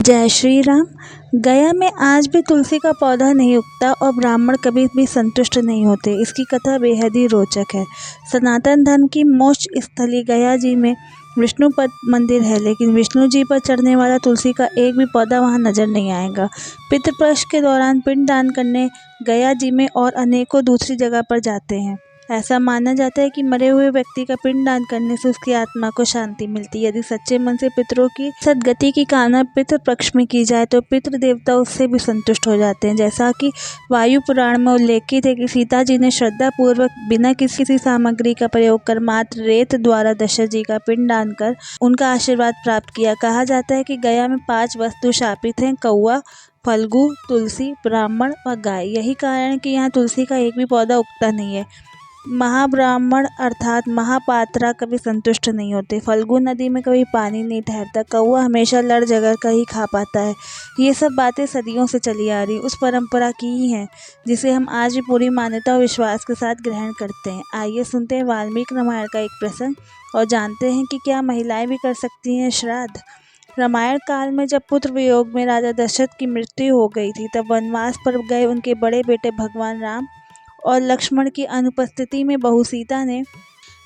जय श्री राम। गया में आज भी तुलसी का पौधा नहीं उगता और ब्राह्मण कभी भी संतुष्ट नहीं होते। इसकी कथा बेहद ही रोचक है। सनातन धर्म की मोक्ष स्थली गया जी में विष्णुपद मंदिर है, लेकिन विष्णु जी पर चढ़ने वाला तुलसी का एक भी पौधा वहां नजर नहीं आएगा। पितृपक्ष के दौरान पिंड दान करने गया जी में और अनेकों दूसरी जगह पर जाते हैं। ऐसा माना जाता है कि मरे हुए व्यक्ति का पिंड दान करने से उसकी आत्मा को शांति मिलती है। यदि सच्चे मन से पितरों की सद्गति की कामना पितृ पक्ष में की जाए तो पितृ देवता उससे भी संतुष्ट हो जाते हैं। जैसा कि वायु पुराण में उल्लेखित है कि सीता जी ने श्रद्धा पूर्वक बिना किसी सामग्री का प्रयोग कर मात्र रेत द्वारा दशरथ जी का पिंड दान कर उनका आशीर्वाद प्राप्त किया। कहा जाता है कि गया में 5 वस्तु शापित हैं: कौआ, फल्गु, तुलसी, ब्राह्मण व गाय। यही कारण है कि यहाँ तुलसी का एक भी पौधा उगता नहीं है। महाब्राह्मण अर्थात महापात्रा कभी संतुष्ट नहीं होते। फल्गु नदी में कभी पानी नहीं ठहरता। कौआ हमेशा लड़ झगड़ कर ही खा पाता है। ये सब बातें सदियों से चली आ रही उस परंपरा की ही हैं, जिसे हम आज भी पूरी मान्यता और विश्वास के साथ ग्रहण करते हैं। आइए सुनते हैं वाल्मीकि रामायण का एक प्रसंग और जानते हैं कि क्या महिलाएं भी कर सकती हैं श्राद्ध। रामायण काल में जब पुत्र वियोग में राजा दशरथ की मृत्यु हो गई थी, तब वनवास पर गए उनके बड़े बेटे भगवान राम और लक्ष्मण की अनुपस्थिति में बहू सीता ने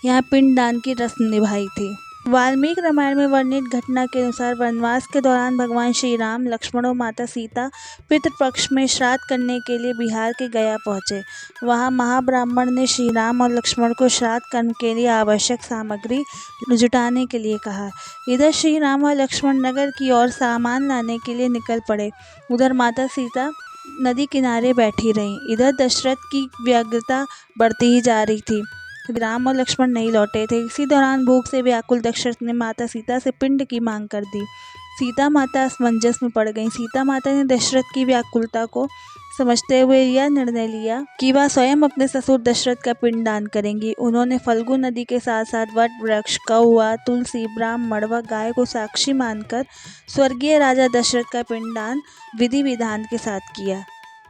यहाँ पिंडदान की रस्म निभाई थी। वाल्मीकि रामायण में वर्णित घटना के अनुसार वनवास के दौरान भगवान श्री राम, लक्ष्मण और माता सीता पितृपक्ष में श्राद्ध करने के लिए बिहार के गया पहुंचे। वहां महाब्राह्मण ने श्री राम और लक्ष्मण को श्राद्ध कर्म के लिए आवश्यक सामग्री जुटाने के लिए कहा। इधर श्री राम और लक्ष्मण नगर की ओर सामान लाने के लिए निकल पड़े। उधर माता सीता नदी किनारे बैठी रहीं। इधर दशरथ की व्यग्रता बढ़ती ही जा रही थी। राम और लक्ष्मण नहीं लौटे थे। इसी दौरान भूख से व्याकुल दशरथ ने माता सीता से पिंड की मांग कर दी। सीता माता असमंजस में पड़ गईं। सीता माता ने दशरथ की व्याकुलता को समझते हुए यह निर्णय लिया कि वह स्वयं अपने ससुर दशरथ का पिंडदान करेंगी। उन्होंने फल्गु नदी के साथ साथ वट वृक्ष, कौआ, तुलसी, ब्राह्मण व गाय को साक्षी मानकर स्वर्गीय राजा दशरथ का पिंडदान विधि विधान के साथ किया।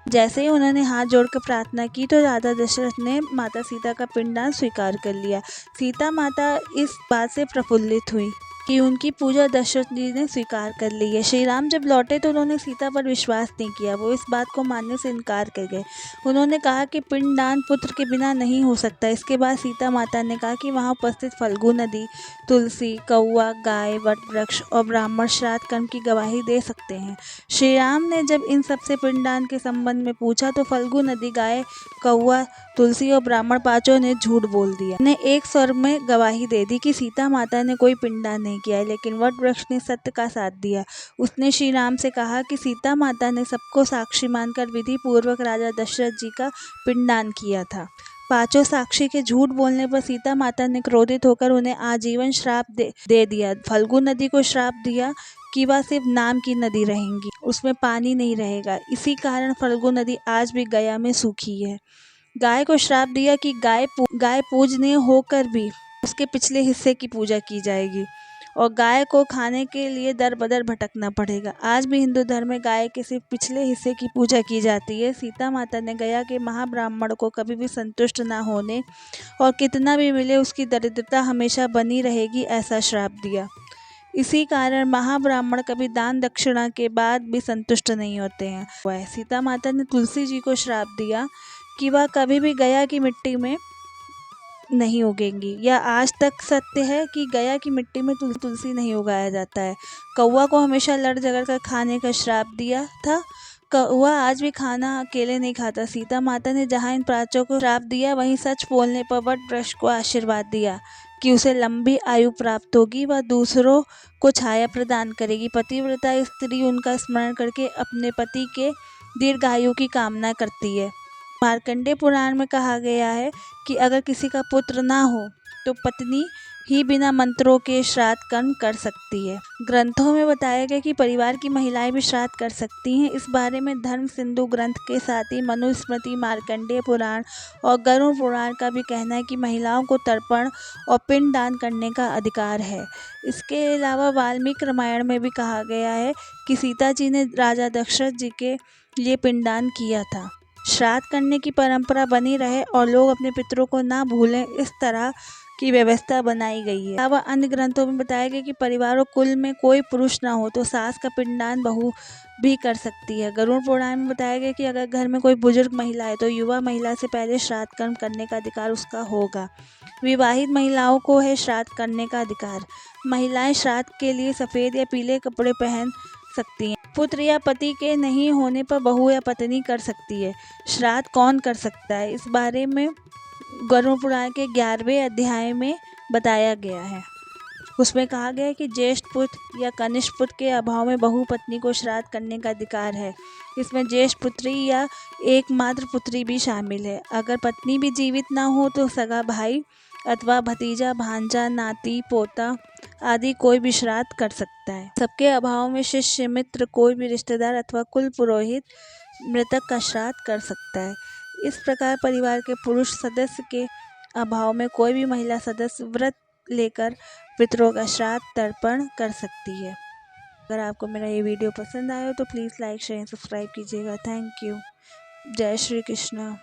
जैसे ही उन्होंने हाथ जोड़कर प्रार्थना की तो राजा दशरथ ने माता सीता का पिंडदान स्वीकार कर लिया। सीता माता इस बात से प्रफुल्लित हुई कि उनकी पूजा दशरथ जी ने स्वीकार कर ली है। श्री राम जब लौटे तो उन्होंने सीता पर विश्वास नहीं किया। वो इस बात को मानने से इनकार कर गए। उन्होंने कहा कि पिंडदान पुत्र के बिना नहीं हो सकता। इसके बाद सीता माता ने कहा कि वहां उपस्थित फल्गु नदी, तुलसी, कौआ, गाय, वट वृक्ष और ब्राह्मण श्राद्ध कर्म की गवाही दे सकते हैं। श्री राम ने जब इन सबसे पिंडदान के संबंध में पूछा तो फल्गु नदी, गाय, कौआ, तुलसी और ब्राह्मण पांचों ने झूठ बोल दिया। ने एक स्वर में गवाही दे दी कि सीता माता ने कोई पिंडदान नहीं किया है, लेकिन वट वृक्ष ने सत्य का साथ दिया। उसने श्री राम से कहा कि सीता माता ने सबको साक्षी मानकर विधि पूर्वक राजा दशरथ जी का पिंडदान किया था। पांचों साक्षी के झूठ बोलने पर सीता माता ने क्रोधित होकर उन्हें आजीवन श्राप दे दिया। फल्गु नदी को श्राप दिया कि वह सिर्फ नाम की नदी रहेंगी, उसमें पानी नहीं रहेगा। इसी कारण फल्गु नदी आज भी गया में सूखी है। गाय को श्राप दिया कि गाय पूजनीय होकर भी उसके पिछले हिस्से की पूजा की जाएगी और गाय को खाने के लिए दर बदर भटकना पड़ेगा। आज भी हिंदू धर्म में गाय के सिर्फ पिछले हिस्से की पूजा की जाती है। सीता माता ने गया के महाब्राह्मण को कभी भी संतुष्ट ना होने और कितना भी मिले उसकी दरिद्रता हमेशा बनी रहेगी, ऐसा श्राप दिया। इसी कारण महाब्राह्मण कभी दान दक्षिणा के बाद भी संतुष्ट नहीं होते हैं। सीता माता ने तुलसी जी को श्राप दिया कि वह कभी भी गया की मिट्टी में नहीं उगेंगी। यह आज तक सत्य है कि गया की मिट्टी में तुलसी नहीं उगाया जाता है। कौआ को हमेशा लड़ झगड़ कर खाने का श्राप दिया था। कौआ आज भी खाना अकेले नहीं खाता। सीता माता ने जहाँ इन प्राचों को श्राप दिया, वहीं सच बोलने पर वट वृक्ष को आशीर्वाद दिया कि उसे लंबी आयु प्राप्त होगी, वह दूसरों को छाया प्रदान करेगी। पतिव्रता स्त्री उनका स्मरण करके अपने पति के दीर्घायु की कामना करती है। मार्कंडेय पुराण में कहा गया है कि अगर किसी का पुत्र ना हो तो पत्नी ही बिना मंत्रों के श्राद्ध कर्म कर सकती है। ग्रंथों में बताया गया कि परिवार की महिलाएं भी श्राद्ध कर सकती हैं। इस बारे में धर्म सिंधु ग्रंथ के साथ ही मनुस्मृति, मार्कंडेय पुराण और गरुड़ पुराण का भी कहना है कि महिलाओं को तर्पण और पिंड दान करने का अधिकार है। इसके अलावा वाल्मीकि रामायण में भी कहा गया है कि सीता जी ने राजा दशरथ जी के लिए पिंडदान किया था। श्राद्ध करने की परंपरा बनी रहे और लोग अपने पितरों को ना भूलें, इस तरह की व्यवस्था बनाई गई है। अलावा अन्य ग्रंथों में बताया गया कि परिवार और कुल में कोई पुरुष न हो तो सास का पिंडदान बहू भी कर सकती है। गरुड़ पुराण में बताया गया कि अगर घर में कोई बुजुर्ग महिला है तो युवा महिला से पहले श्राद्ध कर्म करने का अधिकार उसका होगा। विवाहित महिलाओं को है श्राद्ध करने का अधिकार। महिलाएं श्राद्ध के लिए सफ़ेद या पीले कपड़े पहन सकती हैं। पुत्र या पति के नहीं होने पर बहू या पत्नी कर सकती है। श्राद्ध कौन कर सकता है, इस बारे में गरुड़ पुराण के 11वें अध्याय में बताया गया है। उसमें कहा गया है कि ज्येष्ठ पुत्र या कनिष्ठ पुत्र के अभाव में बहू पत्नी को श्राद्ध करने का अधिकार है। इसमें ज्येष्ठ पुत्री या एकमात्र पुत्री भी शामिल है। अगर पत्नी भी जीवित ना हो तो सगा भाई अथवा भतीजा, भांजा, नाती, पोता आदि कोई भी श्राद्ध कर सकता है। सबके अभाव में शिष्य, मित्र, कोई भी रिश्तेदार अथवा कुल पुरोहित मृतक का श्राद्ध कर सकता है। इस प्रकार परिवार के पुरुष सदस्य के अभाव में कोई भी महिला सदस्य व्रत लेकर पितरों का श्राद्ध तर्पण कर सकती है। अगर आपको मेरा ये वीडियो पसंद आया तो प्लीज़ लाइक, शेयर, सब्सक्राइब कीजिएगा। Thank you. जय श्री कृष्ण।